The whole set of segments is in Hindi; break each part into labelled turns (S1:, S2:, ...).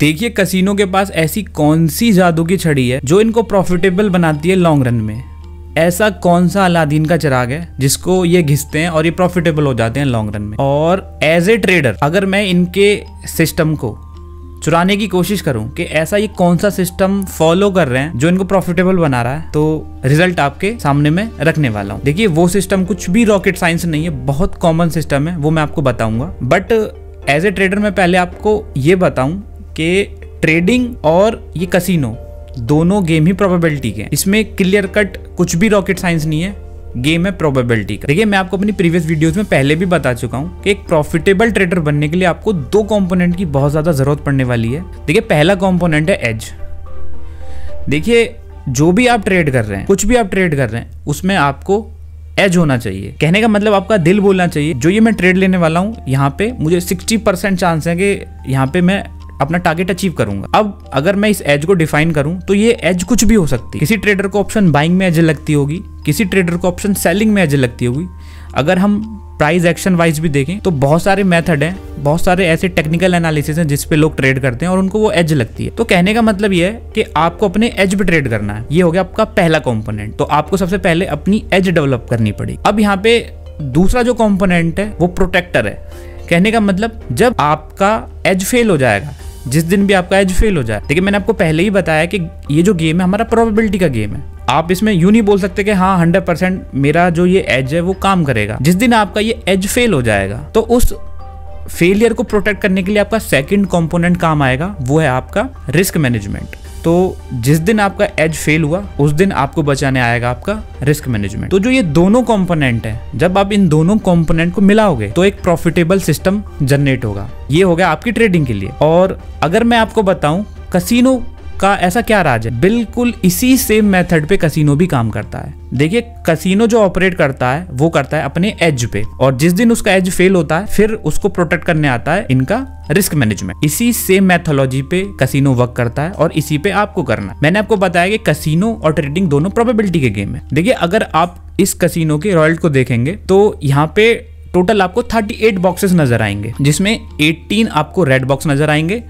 S1: देखिए कसिनो के पास ऐसी कौन सी जादू की छड़ी है जो इनको प्रॉफिटेबल बनाती है लॉन्ग रन में। ऐसा कौन सा अलादीन का चिराग है जिसको ये घिसते हैं और ये प्रॉफिटेबल हो जाते हैं लॉन्ग रन में। और एज ए ट्रेडर अगर मैं इनके सिस्टम को चुराने की कोशिश करूं कि ऐसा ये कौन सा सिस्टम फॉलो कर रहे हैं जो इनको प्रॉफिटेबल बना रहा है, तो रिजल्ट आपके सामने में रखने वाला हूं। देखिए वो सिस्टम कुछ भी रॉकेट साइंस नहीं है, बहुत कॉमन सिस्टम है, वो मैं आपको बताऊंगा। बट एज ए ट्रेडर मैं पहले आपको ये बताऊं कि ट्रेडिंग और ये कसिनो दोनों गेम ही प्रोबेबिलिटी के, इसमें क्लियर कट कुछ भी रॉकेट साइंस नहीं है, गेम है प्रोबेबिलिटी का। देखिए मैं आपको अपनी प्रीवियस वीडियोस में पहले भी बता चुका हूं कि एक प्रॉफिटेबल ट्रेडर बनने के लिए आपको दो कंपोनेंट की बहुत ज्यादा जरूरत पड़ने वाली है। देखिए पहला कंपोनेंट है एज। देखिए जो भी आप ट्रेड कर रहे हैं, कुछ भी आप ट्रेड कर रहे हैं, उसमें आपको एज होना चाहिए। कहने का मतलब आपका दिल बोलना चाहिए जो ये मैं ट्रेड लेने वाला हूं, यहाँ पे मुझे 60% चांस है कि यहाँ पे मैं अपना टारगेट अचीव करूंगा। अब अगर मैं इस एज को डिफाइन करूं तो ये एज कुछ भी हो सकती है। किसी ट्रेडर को ऑप्शन बाइंग में एज लगती होगी, किसी ट्रेडर को ऑप्शन सेलिंग में एज लगती होगी। अगर हम प्राइस एक्शन वाइज भी देखें तो बहुत सारे मेथड हैं, बहुत सारे ऐसे टेक्निकल एनालिसिस हैं जिस पे लोग ट्रेड करते हैं और उनको वो एज लगती है। तो कहने का मतलब ये है कि आपको अपने एज पे ट्रेड करना है। ये हो गया आपका पहला कंपोनेंट। तो आपको सबसे पहले अपनी एज डेवलप करनी पड़ेगी। अब यहाँ पे दूसरा जो कंपोनेंट है वो प्रोटेक्टर है। कहने का मतलब जब आपका एज फेल हो जाएगा, जिस दिन भी आपका एज फेल हो जाए, देखिए मैंने आपको पहले ही बताया कि ये जो गेम है हमारा प्रोबेबिलिटी का गेम है। आप इसमें यूं नहीं बोल सकते कि हाँ 100% मेरा जो ये एज है वो काम करेगा। जिस दिन आपका ये एज फेल हो जाएगा तो उस फेलियर को प्रोटेक्ट करने के लिए आपका सेकंड कंपोनेंट काम आएगा, वो है आपका रिस्क मैनेजमेंट। तो जिस दिन आपका एज फेल हुआ उस दिन आपको बचाने आएगा आपका रिस्क मैनेजमेंट। तो जो ये दोनों कंपोनेंट हैं, जब आप इन दोनों कंपोनेंट को मिलाओगे तो एक प्रॉफिटेबल सिस्टम जनरेट होगा। ये हो गया आपकी ट्रेडिंग के लिए। और अगर मैं आपको बताऊं कसिनो का ऐसा क्या राज है, बिल्कुल इसी सेम मेथड पे कसिनो भी काम करता है। देखिए कसिनो जो ऑपरेट करता है वो करता है अपने एज पे, और जिस दिन उसका एज फेल होता है फिर उसको प्रोटेक्ट करने आता है इनका रिस्क मैनेजमेंट। इसी सेम मैथोलॉजी पे कसिनो वर्क करता है और इसी पे आपको करना है। मैंने आपको बताया कि कसिनो और ट्रेडिंग दोनों प्रोबेबिलिटी के गेम है। देखिए अगर आप इस कसिनो के रॉयल्टी को देखेंगे तो यहाँ पे टोटल आपको 38 बॉक्सेस नजर आएंगे, जिसमें 18 आपको रेड बॉक्स नजर आएंगे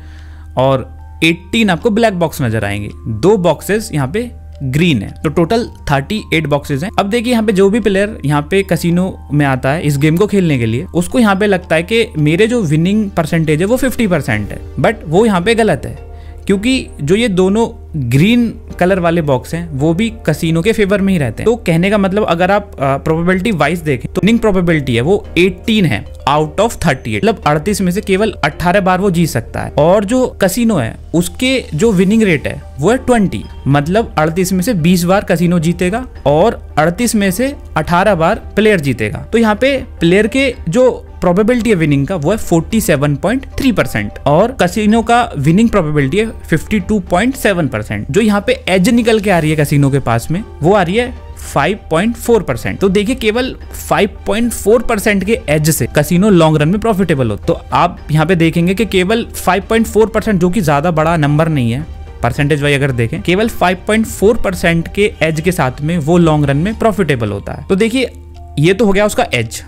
S1: और 18 आपको ब्लैक बॉक्स नजर आएंगे। 2 बॉक्सेस यहाँ पे ग्रीन है, तो टोटल 38 बॉक्सेस हैं। अब देखिए यहाँ पे जो भी प्लेयर यहाँ पे कसिनो में आता है इस गेम को खेलने के लिए, उसको यहाँ पे लगता है कि मेरे जो विनिंग परसेंटेज है वो 50% है। बट वो यहाँ पे गलत है, क्योंकि जो ये दोनों ग्रीन कलर वाले बॉक्स हैं वो भी कसिनो के फेवर में ही रहते हैं। तो कहने का मतलब अगर आप प्रोबेबिलिटी वाइज देखें तो विनिंग प्रोबेबिलिटी है वो 18 है आउट ऑफ 38, मतलब 38 में से केवल 18 बार वो जीत सकता है। और जो कसिनो है उसके जो विनिंग रेट है वो है 20, मतलब 38 में से 20 बार कसिनो जीतेगा और 38 में से 18 बार प्लेयर जीतेगा। तो यहाँ पे प्लेयर के जो प्रोबेबिलिटी है विनिंग का वो है 47.3% और कसिनो का विनिंग प्रोबेबिलिटी है 52.7%। जो यहाँ पे एज निकल के आ रही है कसिनो के पास में वो आ रही है 5.4%। तो देखिए केवल 5.4% के एज से कसिनो लॉन्ग रन में प्रॉफिटेबल हो। तो आप यहाँ पे देखेंगे कि केवल 5.4%, जो कि ज्यादा बड़ा नंबर नहीं है परसेंटेज वाइज अगर देखें, केवल 5.4% के एज के साथ में वो लॉन्ग रन में प्रॉफिटेबल होता है। तो देखिए ये तो हो गया उसका एज।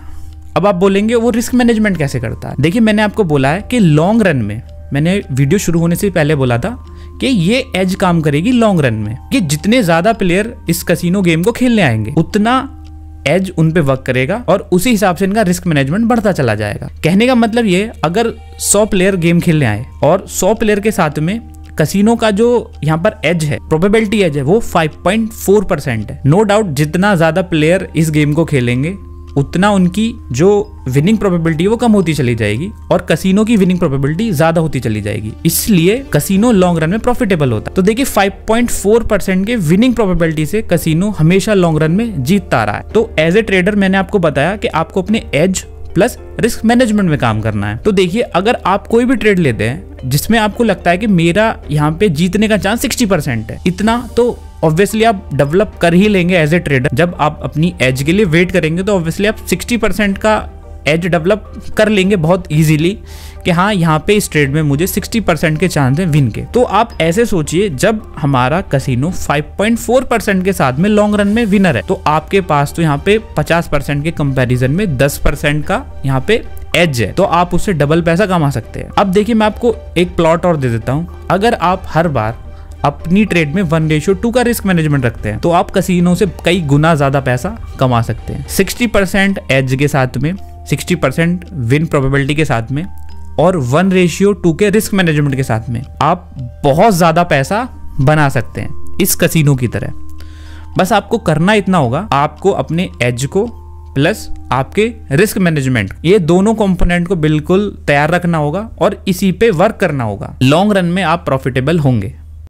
S1: अब आप बोलेंगे वो रिस्क मैनेजमेंट कैसे करता है। देखिए मैंने आपको बोला है कि लॉन्ग रन में, मैंने वीडियो शुरू होने से पहले बोला था कि ये एज काम करेगी लॉन्ग रन में, कि जितने ज्यादा प्लेयर इस कसिनो गेम को खेलने आएंगे उतना एज उन पे वर्क करेगा और उसी हिसाब से इनका रिस्क मैनेजमेंट बढ़ता चला जाएगा। कहने का मतलब ये, अगर 100 प्लेयर गेम खेलने आए और 100 प्लेयर के साथ में कसिनो का जो यहाँ पर एज है, प्रोबेबिलिटी एज है, वो 5.4% है। नो डाउट जितना ज्यादा प्लेयर इस गेम को खेलेंगे उतना उनकी जो विनिंग प्रोबेबिलिटी वो कम होती चली जाएगी और कसिनो की विनिंग प्रोबेबिलिटी ज्यादा होती चली जाएगी। इसलिए कसिनो लॉन्ग रन में प्रॉफिटेबल होता है। तो देखिए 5.4% के विनिंग प्रोबेबिलिटी से कसिनो हमेशा लॉन्ग रन में जीतता रहा है। तो एज ए ट्रेडर मैंने आपको बताया कि आपको अपने एज प्लस रिस्क मैनेजमेंट में काम करना है। तो देखिए अगर आप कोई भी ट्रेड लेते हैं जिसमें आपको लगता है कि मेरा यहाँ पे जीतने का चांस 60% है, इतना तो ऑब्वियसली आप डेवलप कर ही लेंगे एज ए ट्रेडर। जब आप अपनी एज के लिए वेट करेंगे तो ऑब्वियसली आप 60% का एज डेवलप कर लेंगे बहुत इजीली कि हाँ यहाँ पे इस ट्रेड में मुझे 60% के चांस हैं विन के। तो आप ऐसे सोचिए, जब हमारा कसिनो 5.4% के साथ में लॉन्ग रन में विनर है तो आपके पास तो यहाँ पे 50% के कंपैरिजन में 10% का यहाँ पे एज है तो आप उससे डबल पैसा कमा सकते हैं। अब देखिए मैं आपको एक प्लॉट और दे देता हूँ। अगर आप हर बार अपनी ट्रेड में 1:2 का रिस्क मैनेजमेंट रखते हैं तो आप कसीनो से कई गुना ज्यादा पैसा कमा सकते हैं। 60% एज के साथ में, 60% विन प्रोबेबिलिटी के साथ में और 1:2 के रिस्क मैनेजमेंट के साथ में आप बहुत ज्यादा पैसा बना सकते हैं इस कसीनो की तरह। बस आपको करना इतना होगा, आपको अपने एज को प्लस आपके रिस्क मैनेजमेंट, ये दोनों कंपोनेंट को बिल्कुल तैयार रखना होगा और इसी पे वर्क करना होगा। लॉन्ग रन में आप प्रॉफिटेबल होंगे।